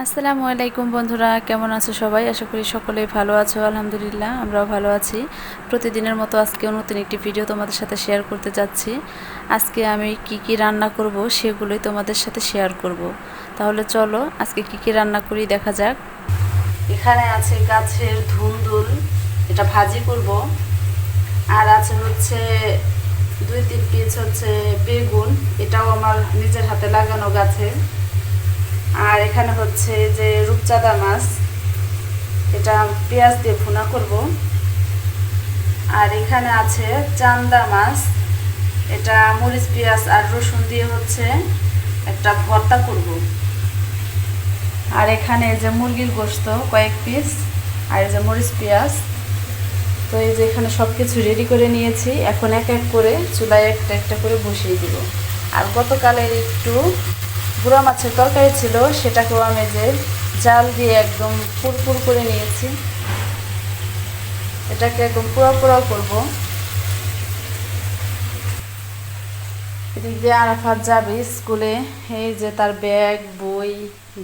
আসসালামু আলাইকুম বন্ধুরা, কেমন আছো সবাই? আশা করি সকলেই ভালো আছো। আলহামদুলিল্লাহ, আমরাও ভালো আছি। প্রতিদিনের মতো আজকেও নতুন একটি ভিডিও তোমাদের সাথে শেয়ার করতে যাচ্ছি। আজকে আমি কি কি রান্না করব সেগুলোই তোমাদের সাথে শেয়ার করব। তাহলে চলো আজকে কি কি রান্না করি দেখা যাক। এখানে আছে গাছের ধুন্দুল, এটা ভাজি করব। আর আছে হচ্ছে 2-3 পিস হচ্ছে বেগুন, এটাও আমার নিজের হাতে লাগানো গাছের। আর এখানে হচ্ছে যে রূপচাঁদা মাছ, এটা পেঁয়াজ দিয়ে ভুনা করব। আর এখানে আছে চান্দা মাছ, এটা মরিচ পেঁয়াজ আর রসুন দিয়ে হচ্ছে একটা ভর্তা করব। আর এখানে যে মুরগির গোশত কয়েক পিস, আর এই যে মরিচ পেঁয়াজ। তো এই যে এখানে সব কিছু রেডি করে নিয়েছি, এখন এক এক করে চুলায় একটা একটা করে বসিয়ে দিব। আর গতকালের একটু গুঁড়া মাছের তরকারি ছিল, সেটাকেও আমি যে জাল দিয়ে একদম পুরপুর করে নিয়েছি, এটাকে একদম পোড়া পোড়া করবো। এদিক দিয়ে আরাফাত যাবে স্কুলে, এই যে তার ব্যাগ, বই,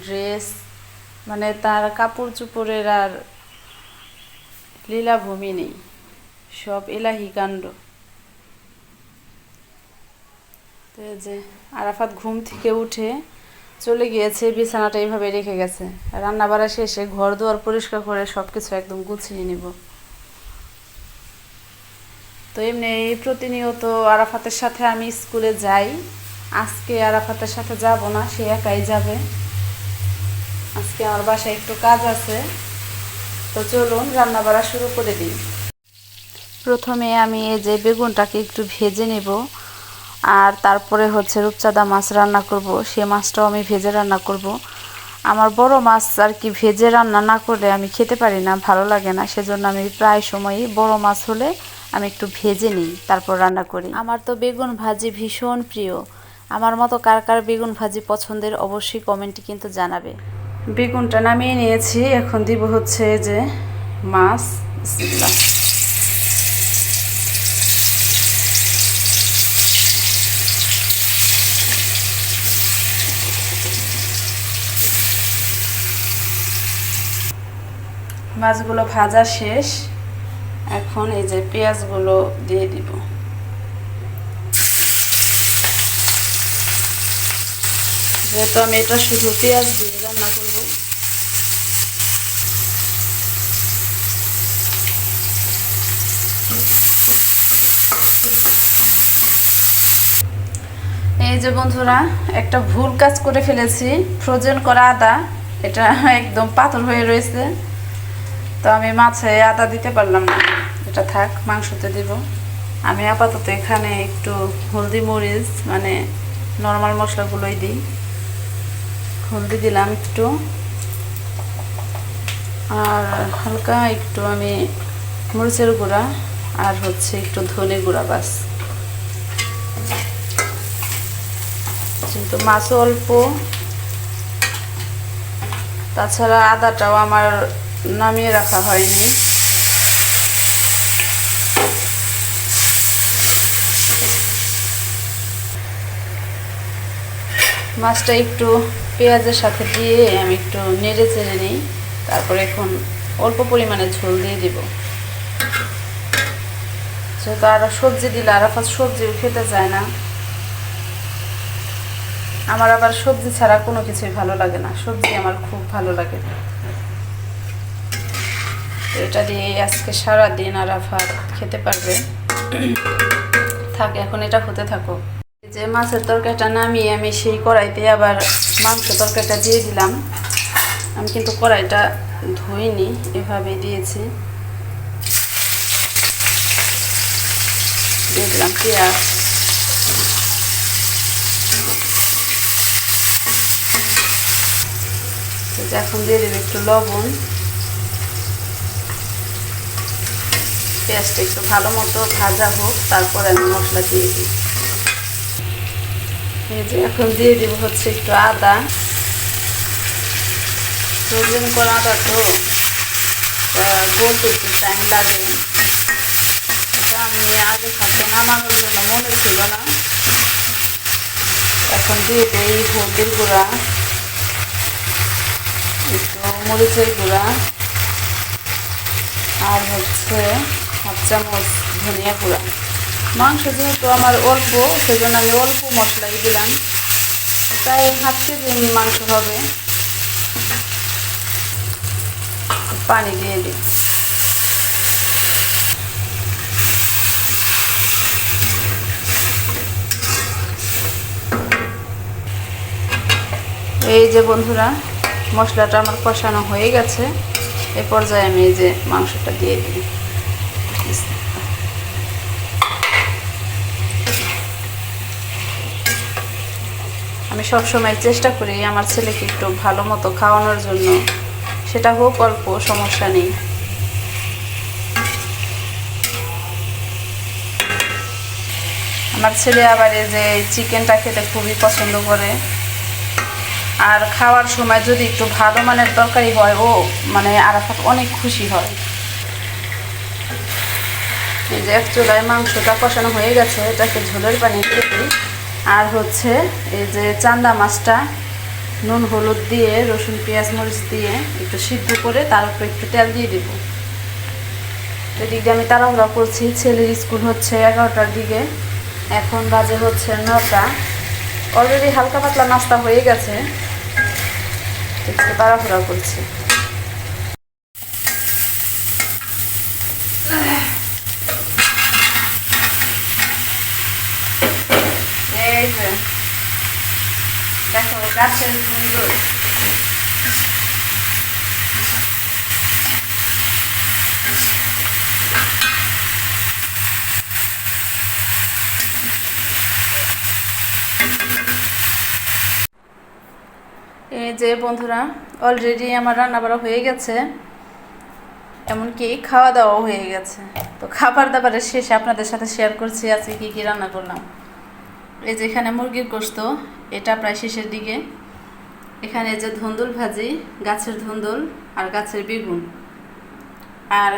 ড্রেস, মানে তার কাপড় চোপড়ের আর লীলাভূমি নেই, সব এলাহি কাণ্ড। তো এই যে আরাফাত ঘুম থেকে উঠে চলে গিয়েছে, বিছানাটা এইভাবে রেখে গেছে। রান্না বাড়া শেষে ঘর দুয়ার পরিষ্কার করে সব কিছু একদম গুছিয়ে নিব। তো এমনি প্রতিনিয়ত আরাফাতের সাথে আমি স্কুলে যাই, আজকে আরাফাতের সাথে যাব না, সে একাই যাবে। আজকে আমার বাসায় একটু কাজ আছে, তো চলুন রান্না বাড়া শুরু করে দিই। প্রথমে আমি এই যে বেগুনটাকে একটু ভেজে নেব, আর তারপরে হচ্ছে রূপচাঁদা মাছ রান্না করব। সে মাছটাও আমি ভেজে রান্না করব। আমার বড় মাছ আর কি ভেজে রান্না না করলে আমি খেতে পারি না, ভালো লাগে না, সেজন্য আমি প্রায় সময়ই বড় মাছ হলে আমি একটু ভেজে নিই, তারপর রান্না করি। আমার তো বেগুন ভাজি ভীষণ প্রিয়। আমার মতো কার কার বেগুন ভাজি পছন্দের অবশ্যই কমেন্টে কিন্তু জানাবে। বেগুনটা নামিয়ে নিয়েছি, এখন দিব হচ্ছে যে মাছ। বিসমিল্লাহ। মাছগুলো ভাজা শেষ, এখন এই যে পেঁয়াজগুলো দিয়ে দিব। যেহেতু আমি এটা শুধু পেঁয়াজ দিয়ে রান্না করব, এই যে বন্ধুরা একটা ভুল কাজ করে ফেলেছি, ফ্রোজেন করা আদা এটা একদম পাথর হয়ে রয়েছে, তো আমি মাছে আদা দিতে পারলাম না, এটা থাক, মাংসতে দিব। আমি আপাতত এখানে একটু হলদি মরিচ মানে নর্মাল মশলাগুলোই দিই। হলদি দিলাম একটু, আর হালকা একটু আমি মরিচের গুঁড়া, আর হচ্ছে একটু ধনে গুঁড়া, বাস। কিন্তু মাছও অল্প, তাছাড়া আদাটাও আমার নামিয়ে রাখা হয়নি। মাছটা একটু পেঁয়াজের সাথে দিয়ে আমি একটু নেড়ে চেড়ে নিই, তারপরে এখন অল্প পরিমাণে ঝোল দিয়ে দিব। যেহেতু আর সবজি দিলে আরাফাত সবজিও খেতে চায় না, আমার আবার সবজি ছাড়া কোনো কিছুই ভালো লাগে না, সবজি আমার খুব ভালো লাগে। তো এটা দিয়ে আজকে সারাদিন আরাফাত খেতে পারবে। থাকে, এখন এটা হতে থাকো। যে মাছের তরকারিটা নামিয়ে আমি সেই কড়াইতে আবার মাংস তরকারিটা দিয়ে দিলাম। আমি কিন্তু কড়াইটা ধুইনি, এভাবে দিয়েছি। দিয়ে দিলাম পেঁয়াজ, এখন দিয়ে দেবো একটু লবণ। পেঁয়াজটা একটু ভালো মতো ভাজা হোক, তারপরে আমি মশলা দিয়ে দিই। এই যে এখন দিয়ে দিব হচ্ছে একটু আদা, ফ্রোজেন করা আদা তো গলতে একটু টাইম লাগে, আমি আগে থাকতে নামানোর জন্য মনে ছিল না। এখন দিয়ে দেই হলদির গুঁড়া, মরিচের গুঁড়া, আর হচ্ছে হাফ চামচ ধনিয়া গুঁড়া। মাংস যেহেতু আমার অল্প, সেজন্য আমি অল্প মশলাই দিলাম। প্রায় হাফ কেজি মাংস হবে। পানি দিয়ে দিই। এই যে বন্ধুরা, মশলাটা আমার কষানো হয়ে গেছে। এ পর্যায়ে আমি এই যে মাংসটা দিয়ে দিই। আমি সবসময় চেষ্টা করি আমার ছেলেকে একটু ভালো মতো খাওয়ানোর জন্য, সেটা হোক অল্প, সমস্যা নেই। আমার ছেলে আবার এই যে চিকেনটা খেতে খুবই পছন্দ করে। আর খাওয়ার সময় যদি একটু ভালো মানের তরকারি হয়, ও মানে আরাফাত অনেক খুশি হয়। এই যে এক চুলায় মাংসটা কষানো হয়ে গেছে, এটাকে ঝোলের পানি দিয়ে দিই। আর হচ্ছে এই যে চান্দা মাছটা নুন হলুদ দিয়ে, রসুন পেঁয়াজ মরিচ দিয়ে একটু সিদ্ধ করে তার উপরে একটু তেল দিয়ে দেবো। এদিকে আমি তাড়াহুড়া করছি, ছেলের স্কুল হচ্ছে 11টার দিকে, এখন বাজে হচ্ছে 9টা। অলরেডি হালকা পাতলা নাস্তা হয়ে গেছে, একটু তাড়াহুড়া করছি। এই যে দেখো গাছের সুন্দর। এই যে বন্ধুরা, অলরেডি আমার রান্না বাড়া হয়ে গেছে, এমনকি খাওয়া দাওয়াও হয়ে গেছে। তো খাবার দাবারের শেষে আপনাদের সাথে শেয়ার করছি আজকে কী কী রান্না করলাম। এই যে এখানে মুরগির গোশত, এটা প্রায় শেষের দিকে। এখানে যে ধুন্দুল ভাজি, গাছের ধুন্দুল আর গাছের বেগুন। আর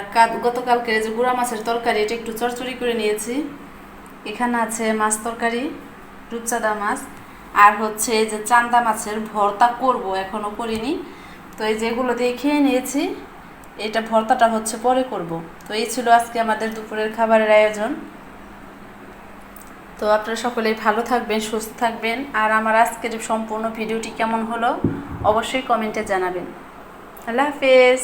গতকালকে যে গুঁড়া মাছের তরকারি, এটা একটু চড়চড়ি করে নিয়েছি। এখানে আছে মাছ তরকারি, রূপচাঁদা মাছ, আর হচ্ছে এই যে চান্দা মাছের ভর্তা করব, এখনও করিনি। তো এই যেগুলো দিয়ে খেয়ে নিয়েছি, এটা ভর্তাটা হচ্ছে পরে করব। তো এই ছিল আজকে আমাদের দুপুরের খাবারের আয়োজন। তো আপনারা সকলেই ভালো থাকবেন, সুস্থ থাকবেন। আর আমার আজকের সম্পূর্ণ ভিডিওটি কেমন হলো অবশ্যই কমেন্টে জানাবেন। আল্লাহ হাফেজ।